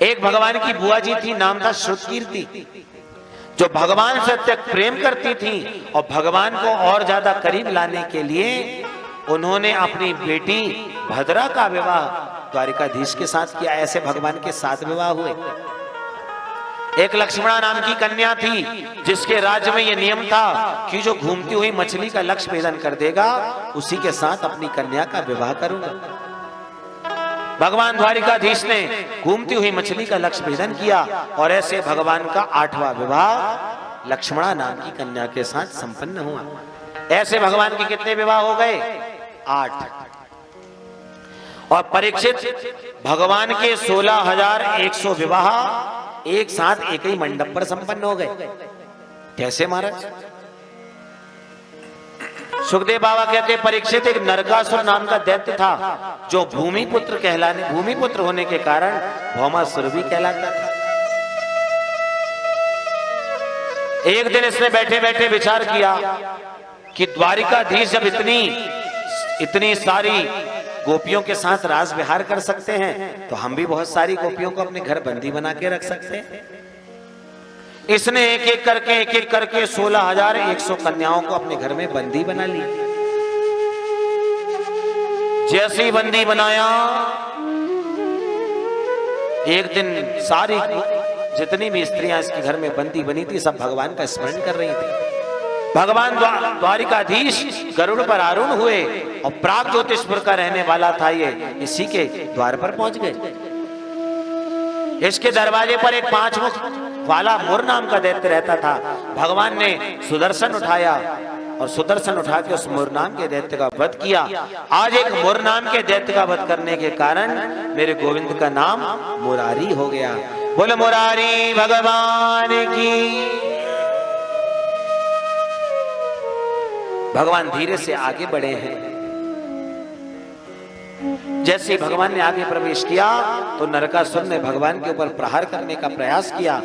एक भगवान की बुआ जी थी, नाम था श्रुतकीर्ति, जो भगवान से अत्यधिक प्रेम करती थी और भगवान को और ज्यादा करीब लाने के लिए उन्होंने अपनी बेटी भद्रा का विवाह द्वारिकाधीश के साथ किया। ऐसे भगवान के 7 विवाह हुए। एक लक्ष्मणा नाम की कन्या थी, जिसके राज्य में यह नियम था कि जो घूमती हुई मछली का लक्ष्य भेदन कर देगा उसी के साथ अपनी कन्या का विवाह करूंगा। भगवान द्वारिकाधीश ने घूमती हुई मछली का लक्ष्य भेदन किया और ऐसे भगवान का 8वां विवाह लक्ष्मणा नाम की कन्या के साथ संपन्न हुआ। ऐसे भगवान के कितने विवाह हो गए? 8। और परीक्षित भगवान के 16,100 विवाह एक साथ एक ही मंडप पर संपन्न हो गए। कैसे महाराज? सुखदेव बाबा कहते परीक्षित एक नरकासुर नाम का दैत्य था, जो भूमिपुत्र होने के कारण भौमासुर भी कहलाता था। एक दिन इसने बैठे बैठे विचार किया कि द्वारिकाधीश जब इतनी सारी गोपियों के साथ रास विहार कर सकते हैं तो हम भी बहुत सारी गोपियों को अपने घर बंदी बना के रख सकते हैं। इसने एक एक करके 16,100 कन्याओं को अपने घर में बंदी बना ली। जैसे ही बंदी बनाया, एक दिन सारी जितनी भी स्त्रियां इसके घर में बंदी बनी थी सब भगवान का स्मरण कर रही थी। भगवान द्वारिकाधीश गरुड़ पर आरूढ़ हुए और प्राग ज्योतिषपुर का रहने वाला था ये, इसी के द्वार पर पहुंच गए। इसके दरवाजे पर एक 5 मुख वाला मुर नाम का दैत्य रहता था। भगवान ने सुदर्शन उठाया और सुदर्शन उठा के उस मुर नाम के दैत्य का वध किया। आज एक मुर नाम के दैत्य का वध करने के कारण मेरे गोविंद का नाम मुरारी हो गया। बोलो मुरारी भगवान की। भगवान धीरे से आगे बढ़े हैं। जैसे ही भगवान ने आगे प्रवेश किया तो नरकासुर ने भगवान के ऊपर प्रहार करने का प्रयास किया।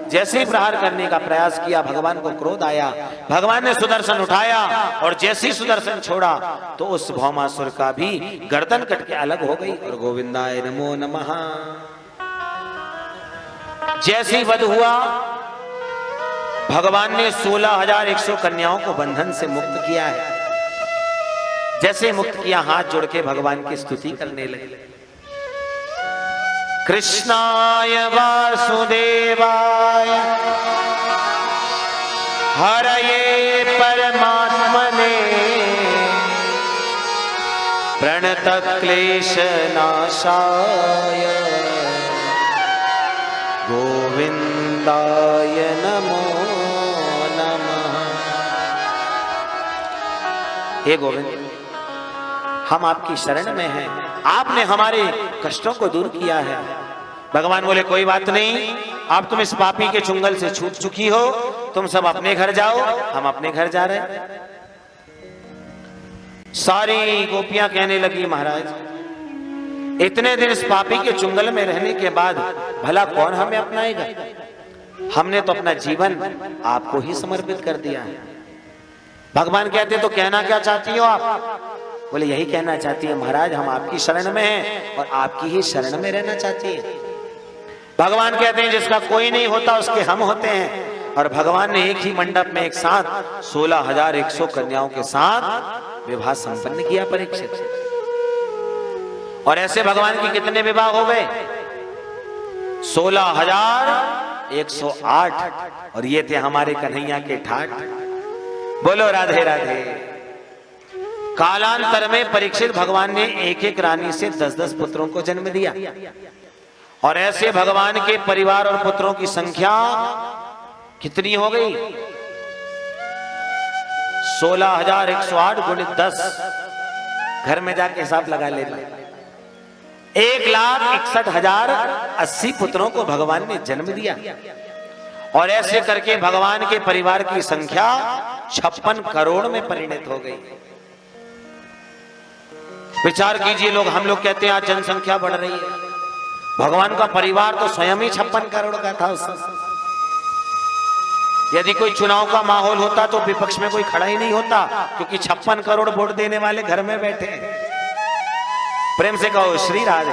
जैसे ही प्रहार करने का प्रयास किया भगवान को क्रोध आया। भगवान ने सुदर्शन उठाया और जैसे ही सुदर्शन छोड़ा तो उस भौमासुर का भी गर्दन कट के अलग हो गई। और गोविंदाय नमो नमः। जैसे ही वध हुआ भगवान ने 16,100 कन्याओं को बंधन से मुक्त किया है। जैसे मुक्त किया, हाथ जोड़ के भगवान की स्तुति करने लगे। कृष्णाय वासुदेवाय हरये परमात्मने प्रणत क्लेश नाशाय गोविंदाय नमो नमः। हे गोविंद, हम आपकी शरण में हैं। आपने हमारे कष्टों को दूर किया है। भगवान बोले कोई बात नहीं, अब तुम इस पापी के चुंगल से छूट चुकी हो, तुम सब अपने घर जाओ, हम अपने घर जा रहे हैं। सारी गोपियां कहने लगी महाराज इतने दिन इस पापी के चुंगल में रहने के बाद भला कौन हमें अपनाएगा? हमने तो अपना जीवन आपको ही समर्पित कर दिया है। भगवान कहते तो कहना क्या चाहती हो आप? बोले यही कहना चाहती है महाराज, हम आपकी शरण में हैं और आपकी ही शरण में रहना चाहती है। भगवान कहते हैं जिसका कोई नहीं होता उसके हम होते हैं। और भगवान ने एक ही मंडप में एक साथ 16,100 कन्याओं के साथ विवाह संपन्न किया परीक्षित। और ऐसे भगवान के कितने विवाह हो गए? 16,108। और ये थे हमारे कन्हैया के ठाठ। बोलो राधे राधे। कालांतर में परीक्षित भगवान ने एक एक रानी से 10-10 पुत्रों को जन्म दिया। और ऐसे भगवान के परिवार और पुत्रों की संख्या कितनी हो गई? 16,108 गुणित 10। घर में जाके हिसाब लगा लेना। 1,61,080 पुत्रों को भगवान ने जन्म दिया। और ऐसे करके भगवान के परिवार की संख्या 56 करोड़ में परिणत हो गई। विचार कीजिए लोग, हम लोग कहते हैं आज जनसंख्या बढ़ रही है, भगवान का परिवार तो स्वयं ही 56 करोड़ का था उस समय। यदि कोई चुनाव का माहौल होता तो विपक्ष में कोई खड़ा ही नहीं होता, क्योंकि 56 करोड़ वोट देने वाले घर में बैठे हैं। प्रेम से कहो श्री राधे।